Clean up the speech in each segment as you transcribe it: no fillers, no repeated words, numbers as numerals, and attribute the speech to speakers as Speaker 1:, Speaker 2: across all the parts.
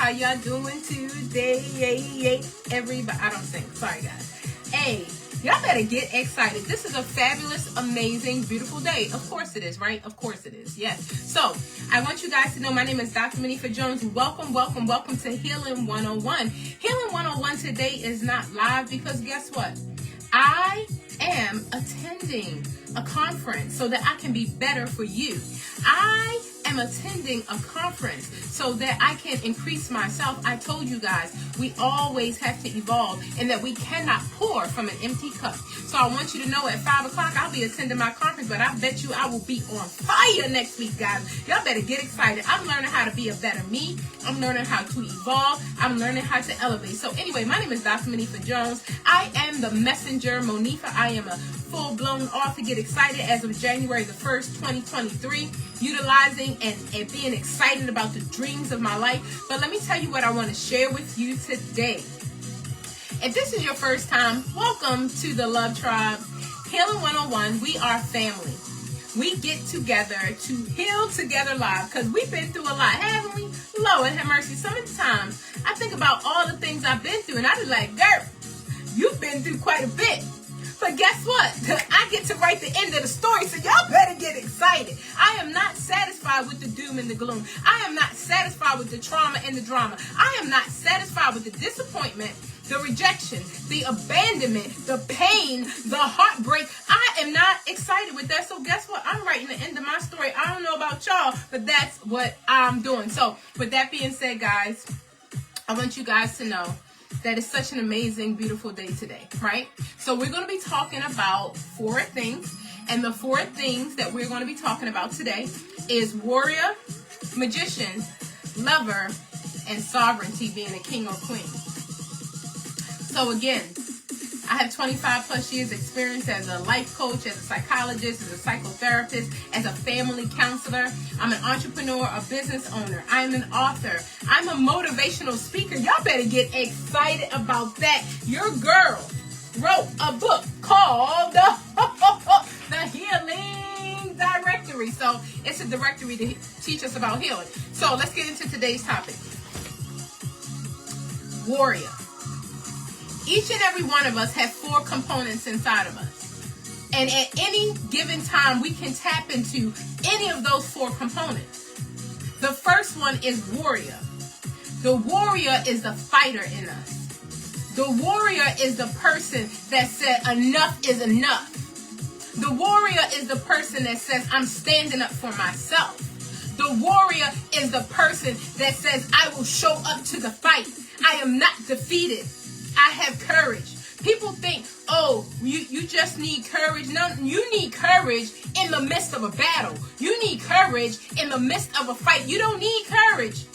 Speaker 1: How y'all doing today? Everybody, I don't sing. Sorry, guys. Hey, y'all better get excited. This is a fabulous, amazing, beautiful day. Of course it is, right? Of course it is. Yes. So, I want you guys to know my name is DrMonifa Jones. Welcome to Healing 101. Healing 101 today is not live because guess what? I am attending a conference so that I can be better for you. I am attending a conference so that I can increase myself. I told you guys, we always have to evolve and that we cannot pour from an empty cup. So I want you to know at 5 o'clock, I'll be attending my conference, but I bet you I will be on fire next week, guys. Y'all better get excited. I'm learning how to be a better me. I'm learning how to evolve. I'm learning how to elevate. So anyway, my name is DrMonifa Jones. I am the messenger, Monifa. I am a full-blown author. Get excited as of January the 1st, 2023, utilizing and being excited about the dreams of my life. But let me tell you what I want to share with you today. If this is your first time, welcome to the Love Tribe. Healing 101, we are family. We get together to heal together live because we've been through a lot, haven't we? Lord have mercy. Some of the times I think about all the things I've been through and I be like, girl, you've been through quite a bit. But guess what? I get to write the end of the story, so y'all better get excited. I am not satisfied with the doom and the gloom. I am not satisfied with the trauma and the drama. I am not satisfied with the disappointment, the rejection, the abandonment, the pain, the heartbreak. I am not excited with that. So guess what? I'm writing the end of my story. I don't know about y'all, but that's what I'm doing. So with that being said, guys, I want you guys to know that it's such an amazing, beautiful day today, right? So we're going to be talking about 4 things. And the 4 things that we're going to be talking about today is warrior, magician, lover, and sovereignty, being a king or queen. So again, I have 25 plus years experience as a life coach, as a psychologist, as a psychotherapist, as a family counselor. I'm an entrepreneur, a business owner. I'm an author. I'm a motivational speaker. Y'all better get excited about that. Your girl wrote a book called The Healing Directory. So it's a directory to teach us about healing. So let's get into today's topic. Warrior. Each and every one of us have 4 components inside of us. And at any given time, we can tap into any of those 4 components. The first one is warrior. The warrior is the fighter in us. The warrior is the person that said enough is enough. The warrior is the person that says I'm standing up for myself. The warrior is the person that says I will show up to the fight. I am not defeated. I have courage. People think, oh, you just need courage. No, you need courage in the midst of a battle. You need courage in the midst of a fight. You don't need courage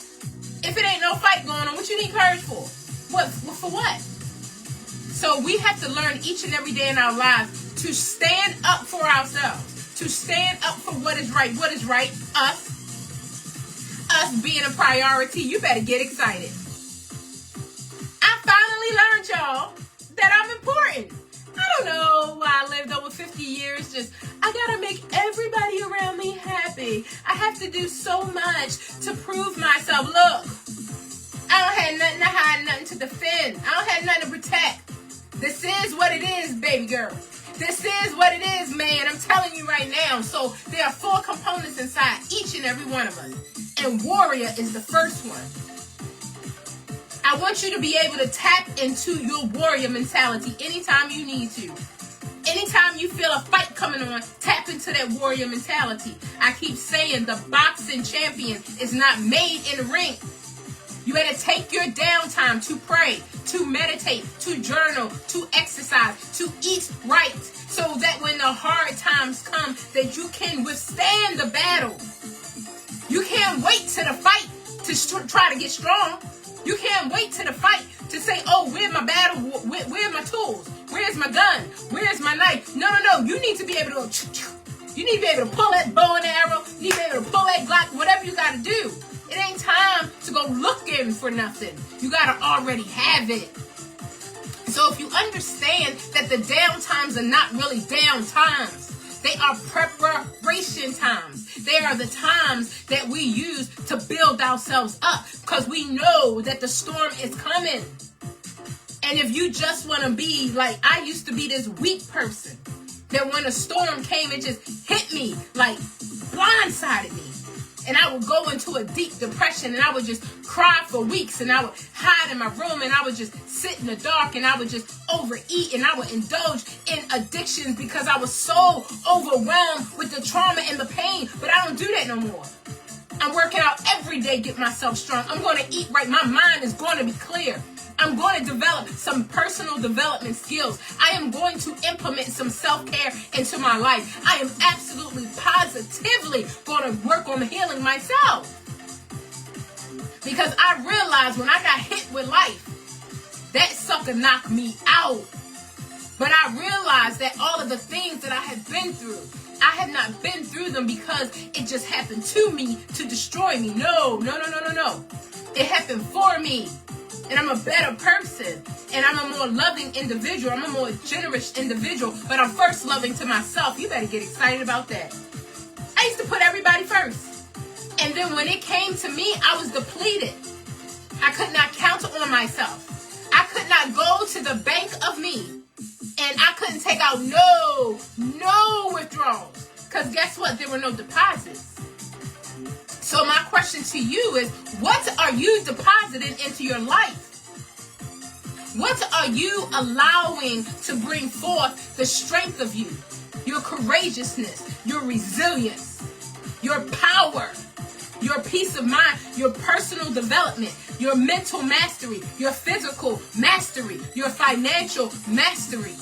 Speaker 1: if it ain't no fight going on. What you need courage for? For what? So we have to learn each and every day in our lives to stand up for ourselves, to stand up for what is right. What is right? Us being a priority. You better get excited. Learned, y'all, that I'm important. I don't know why I lived over 50 years. I gotta make everybody around me happy. I have to do so much to prove myself. Look, I don't have nothing to hide, nothing to defend. I don't have nothing to protect. This is what it is, baby girl. This is what it is, man. I'm telling you right now. So there are 4 components inside each and every one of us. And warrior is the first one. I want you to be able to tap into your warrior mentality anytime you need to. Anytime you feel a fight coming on, tap into that warrior mentality. I keep saying the boxing champion is not made in the ring. You got to take your downtime to pray, to meditate, to journal, to exercise, to eat right, so that when the hard times come, that you can withstand the battle. You can't wait to the fight to try to get strong. You can't wait to the fight to say, oh, where's my battle? Where's my tools? Where's my gun? Where's my knife? No. You need to be able to go, you need to be able to pull that bow and arrow. You need to be able to pull that Glock, whatever you got to do. It ain't time to go looking for nothing. You got to already have it. So if you understand that the down times are not really down times, They are preparation times. They are the times that we use to build ourselves up because we know that the storm is coming. And if you just want to be like, I used to be this weak person that when a storm came, it just hit me, like blindsided me. And I would go into a deep depression and I would just cry for weeks and I would hide in my room and I would just sit in the dark and I would just overeat and I would indulge in addictions because I was so overwhelmed with the trauma and the pain. But I don't do that no more. I'm working out every day, get myself strong. I'm going to eat right. My mind is going to be clear. I'm going to develop some personal development skills. I am going to implement some self-care into my life. I am absolutely positively going to work on healing myself. Because I realized when I got hit with life, that sucker knocked me out. But I realized that all of the things that I had been through, I had not been through them because it just happened to me to destroy me. No. It happened for me. And I'm a better person. And I'm a more loving individual. I'm a more generous individual. But I'm first loving to myself. You better get excited about that. I used to put everybody first. And then when it came to me, I was depleted. I could not count on myself. I could not go to the bank of me. And I couldn't take out no withdrawals. Because guess what? There were no deposits. So my question to you is, what are you depositing into your life? What are you allowing to bring forth the strength of you, your courageousness, your resilience, your power, your peace of mind, your personal development, your mental mastery, your physical mastery, your financial mastery?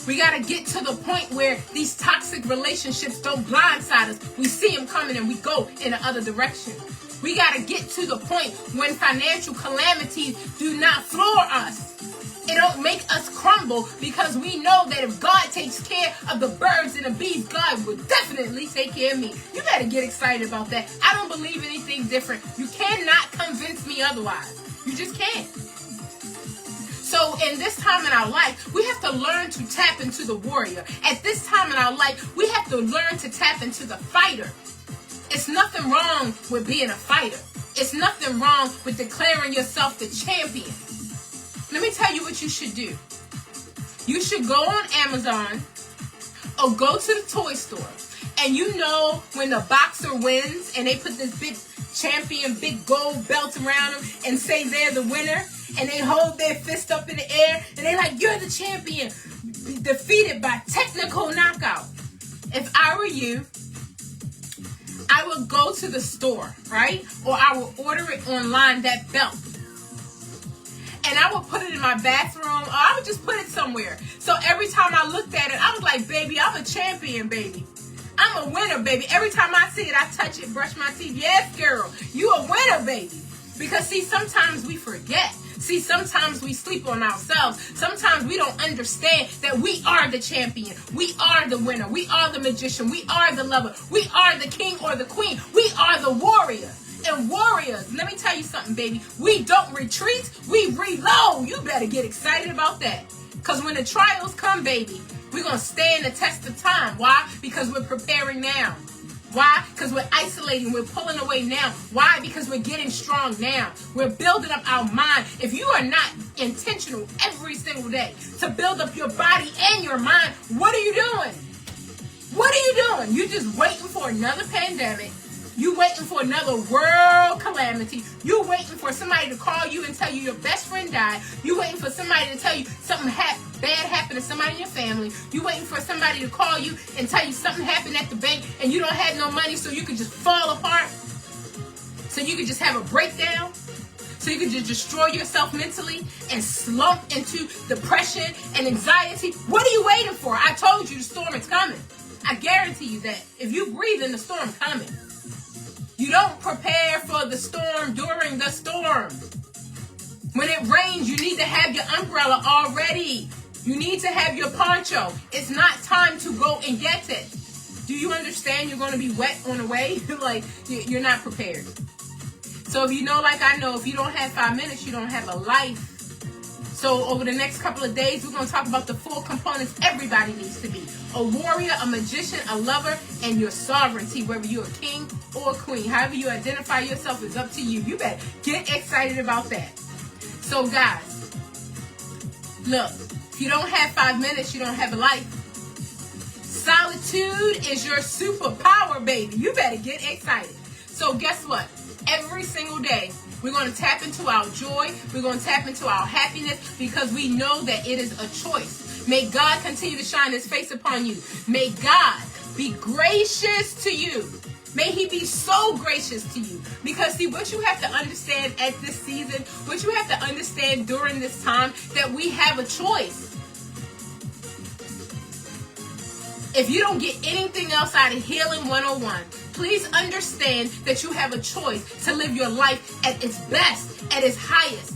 Speaker 1: We got to get to the point where these toxic relationships don't blindside us. We see them coming and we go in the other direction. We got to get to the point when financial calamities do not floor us. It don't make us crumble because we know that if God takes care of the birds and the bees, God will definitely take care of me. You got to get excited about that. I don't believe anything different. You cannot convince me otherwise. You just can't. So in this time in our life, we have to learn to tap into the warrior. At this time in our life, we have to learn to tap into the fighter. It's nothing wrong with being a fighter. It's nothing wrong with declaring yourself the champion. Let me tell you what you should do. You should go on Amazon or go to the toy store. And you know when the boxer wins and they put this big champion, big gold belt around them and say they're the winner. And they hold their fist up in the air and they're like, you're the champion. Defeated by technical knockout. If I were you, I would go to the store, right? Or I would order it online, that belt. And I would put it in my bathroom, or I would just put it somewhere. So every time I looked at it, I was like, baby, I'm a champion, baby. I'm a winner, baby. Every time I see it, I touch it, brush my teeth. Yes, girl, you a winner, baby. Because, see, sometimes we forget. See, sometimes we sleep on ourselves. Sometimes we don't understand that we are the champion. We are the winner. We are the magician. We are the lover. We are the king or the queen. We are the warrior. And warriors, let me tell you something, baby. We don't retreat. We reload. You better get excited about that. Because when the trials come, baby, we're going to stand the test of time. Why? Because we're preparing now. Why? Because we're isolating. We're pulling away now. Why? Because we're getting strong now. We're building up our mind. If you are not intentional every single day to build up your body and your mind, what are you doing? What are you doing? You're just waiting for another pandemic. You waiting for another world calamity. You waiting for somebody to call you and tell you your best friend died. You waiting for somebody to tell you something bad happened to somebody in your family. You waiting for somebody to call you and tell you something happened at the bank and you don't have no money, so you could just fall apart. So you could just have a breakdown. So you could just destroy yourself mentally and slump into depression and anxiety. What are you waiting for? I told you the storm is coming. I guarantee you that. If you breathe in the storm coming. You don't prepare for the storm during the storm. When it rains, you need to have your umbrella already. You need to have your poncho. It's not time to go and get it. Do you understand you're going to be wet on the way? Like, you're not prepared. So if you know, like I know, if you don't have 5 minutes, you don't have a life. So over the next couple of days, we're going to talk about the 4 components everybody needs to be. A warrior, a magician, a lover, and your sovereignty, whether you're a king or a queen. However you identify yourself is up to you. You better get excited about that. So guys, look, if you don't have 5 minutes, you don't have a life. Solitude is your superpower, baby. You better get excited. So guess what? Every single day, we're going to tap into our joy. We're going to tap into our happiness because we know that it is a choice. May God continue to shine his face upon you. May God be gracious to you. May he be so gracious to you. Because see, what you have to understand at this season, what you have to understand during this time, that we have a choice. If you don't get anything else out of Healing 101, please understand that you have a choice to live your life at its best, at its highest.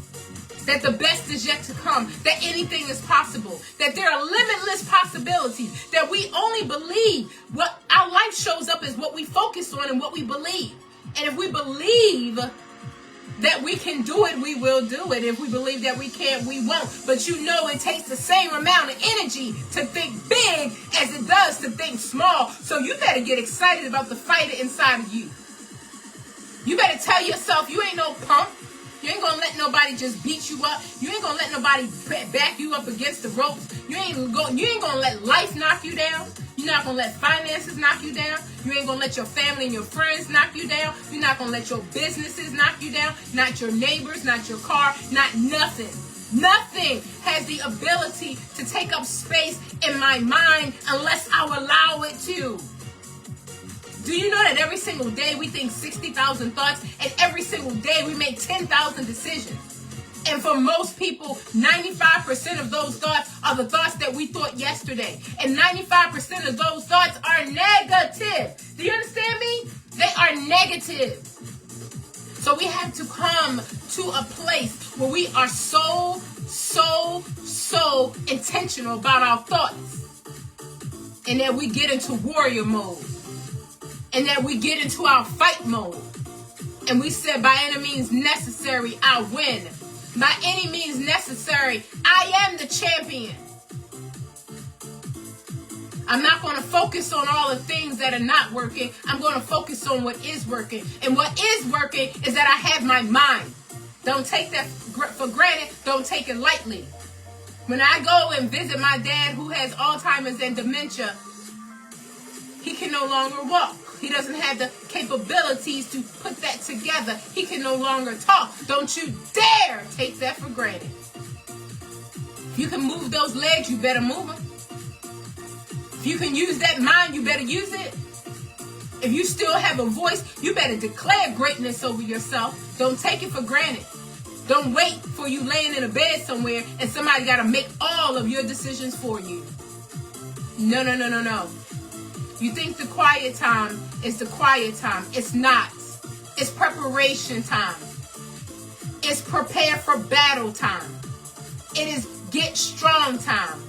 Speaker 1: That the best is yet to come. That anything is possible. That there are limitless possibilities. That we only believe. What our life shows up is what we focus on and what we believe. And if we believe that we can do it, we will do it. If we believe that we can't, we won't. But you know it takes the same amount of energy to think big as it does to think small. So you better get excited about the fighter inside of you. You better tell yourself you ain't no punk. You ain't gonna let nobody just beat you up. You ain't gonna let nobody back you up against the ropes. You ain't gonna let life knock you down. You're not gonna let finances knock you down. You ain't gonna let your family and your friends knock you down. You're not gonna let your businesses knock you down. Not your neighbors, not your car, not nothing. Nothing has the ability to take up space in my mind unless I allow it to. Do you know that every single day we think 60,000 thoughts, and every single day we make 10,000 decisions? And for most people, 95% of those thoughts are the thoughts that we thought yesterday. And 95% of those thoughts are negative. Do you understand me? They are negative. So we have to come to a place where we are so intentional about our thoughts. And that we get into warrior mode. And that we get into our fight mode. And we said, by any means necessary, I win. By any means necessary, I am the champion. I'm not going to focus on all the things that are not working. I'm going to focus on what is working. And what is working is that I have my mind. Don't take that for granted. Don't take it lightly. When I go and visit my dad who has Alzheimer's and dementia, he can no longer walk. He doesn't have the capabilities to put that together. He can no longer talk. Don't you dare take that for granted. If you can move those legs, you better move them. If you can use that mind, you better use it. If you still have a voice, you better declare greatness over yourself. Don't take it for granted. Don't wait for you laying in a bed somewhere and somebody got to make all of your decisions for you. No. You think the quiet time is the quiet time. It's not. It's preparation time. It's prepare for battle time. It is get strong time.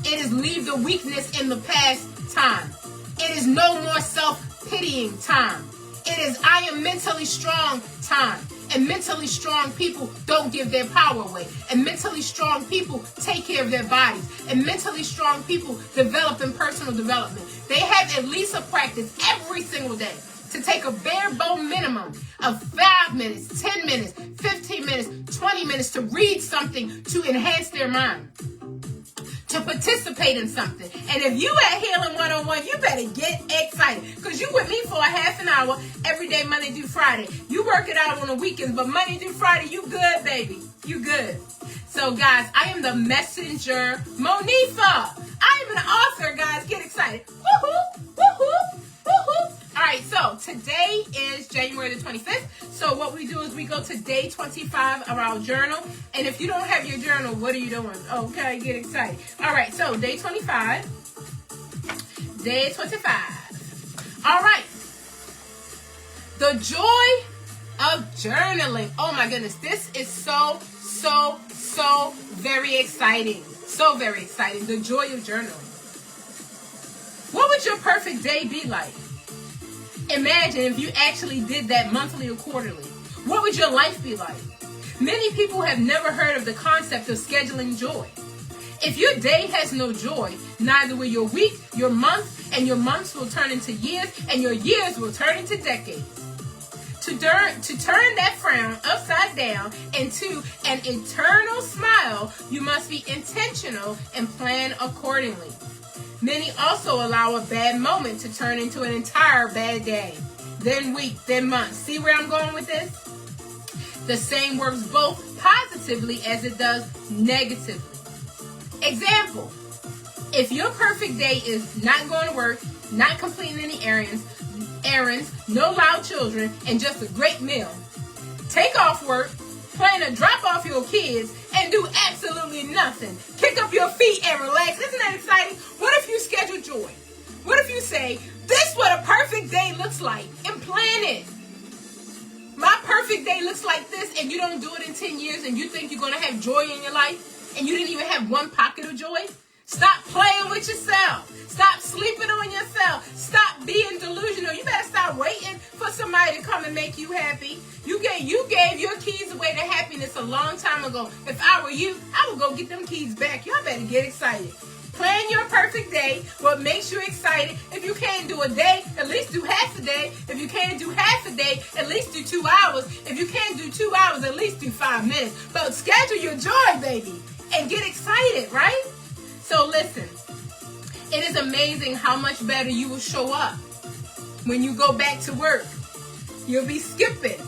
Speaker 1: It is leave the weakness in the past time. It is no more self-pitying time. It is I am mentally strong time. And mentally strong people don't give their power away. And mentally strong people take care of their bodies. And mentally strong people develop in personal development. They have at least a practice every single day to take a bare bone minimum of 5 minutes, 10 minutes, 15 minutes, 20 minutes to read something to enhance their mind. To participate in something. And if you at Healing 101, you better get excited. Because you with me for a half an hour every day, Monday through Friday. You work it out on the weekends, but Monday through Friday, you good, baby. You good. So, guys, I am the messenger, Monifa. I am an author, guys. Get excited. Woohoo! Woohoo! Woohoo! All right, so today is January the 25th. So what we do is we go to day 25 of our journal. And if you don't have your journal, what are you doing? Okay, get excited. All right, so day 25. Day 25. All right. The joy of journaling. Oh, my goodness. This is so very exciting. So very exciting. The joy of journaling. What would your perfect day be like? Imagine if you actually did that monthly or quarterly. What would your life be like? Many people have never heard of the concept of scheduling joy. If your day has no joy, neither will your week, your month, and your months will turn into years, and your years will turn into decades. To turn that frown upside down into an eternal smile, you must be intentional and plan accordingly. Many also allow a bad moment to turn into an entire bad day, then week, then month. See where I'm going with this? The same works both positively as it does negatively. Example, if your perfect day is not going to work, not completing any errands, no loud children, and just a great meal, take off work, plan to drop off your kids, and do absolutely nothing. Kick up your feet and relax. Isn't that exciting? What if you schedule joy? What if you say, this is what a perfect day looks like, and plan it? My perfect day looks like this, and you don't do it in 10 years, and you think you're going to have joy in your life, and you didn't even have one pocket of joy? Stop playing with yourself. Stop sleeping on yourself. Stop being delusional. You better stop waiting for somebody to come and make you happy. You gave your keys away to happiness a long time ago. If I were you, I would go get them keys back. Y'all better get excited. Plan your perfect day, what makes you excited. If you can't do a day, at least do half a day. If you can't do half a day, at least do 2 hours. If you can't do 2 hours, at least do 5 minutes. But schedule your joy, baby, and get excited, right? So listen, it is amazing how much better you will show up when you go back to work. You'll be skipping.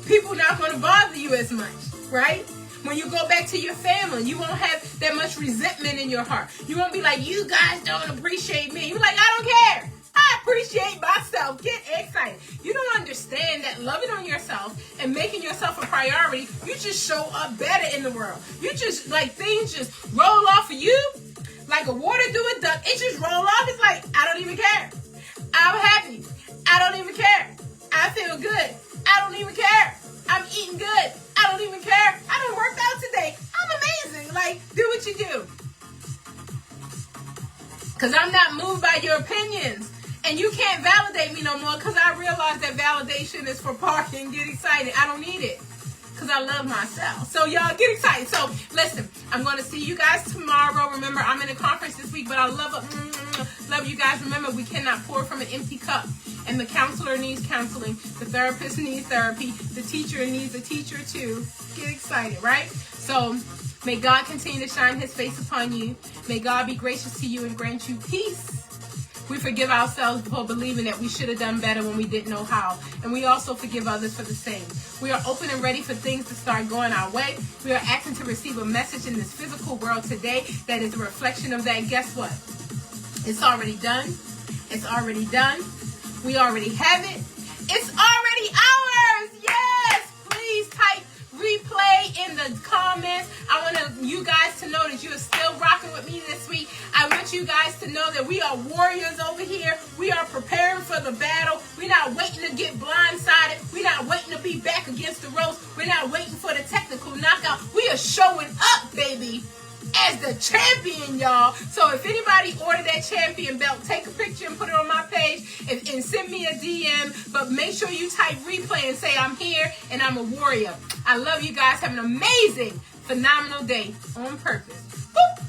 Speaker 1: People not going to bother you as much, right? When you go back to your family, you won't have that much resentment in your heart. You won't be like, you guys don't appreciate me. You're like, I don't care. I appreciate myself. Get excited. You don't understand that loving on yourself and making yourself a priority, you just show up better in the world. You just, like, things just roll off of you like a water do a duck. It just roll off. It's like, I don't even care. I'm happy. I don't even care. I feel good. I don't even care. I'm eating good. I don't even care. I don't work out today. I'm amazing. Like, do what you do. Because I'm not moved by your opinions. And you can't validate me no more because I realize that validation is for parking. Get excited. I don't need it because I love myself. So y'all get excited. So listen, I'm going to see you guys tomorrow. Remember, I'm in a conference this week, but I love you guys. Remember, we cannot pour from an empty cup. And the counselor needs counseling. The therapist needs therapy. The teacher needs a teacher too. Get excited, right? So may God continue to shine his face upon you. May God be gracious to you and grant you peace. We forgive ourselves for believing that we should have done better when we didn't know how. And we also forgive others for the same. We are open and ready for things to start going our way. We are asking to receive a message in this physical world today that is a reflection of that. Guess what? It's already done. It's already done. We already have it. It's already ours. Yes. Please type replay in the comments. I want you guys to know that you are still rocking with me this week. I want you guys to know that we are warriors over here. We are preparing for the battle. We're not waiting to get blindsided. We're not waiting to be back against the ropes. We're not waiting for the technical knockout. We are showing up, baby, as the champion, y'all. So if anybody ordered that champion belt, take a picture and put it on my page and send me a DM. But make sure you type replay and say I'm here and I'm a warrior. I love you guys. Have an amazing, phenomenal day on purpose. Boop.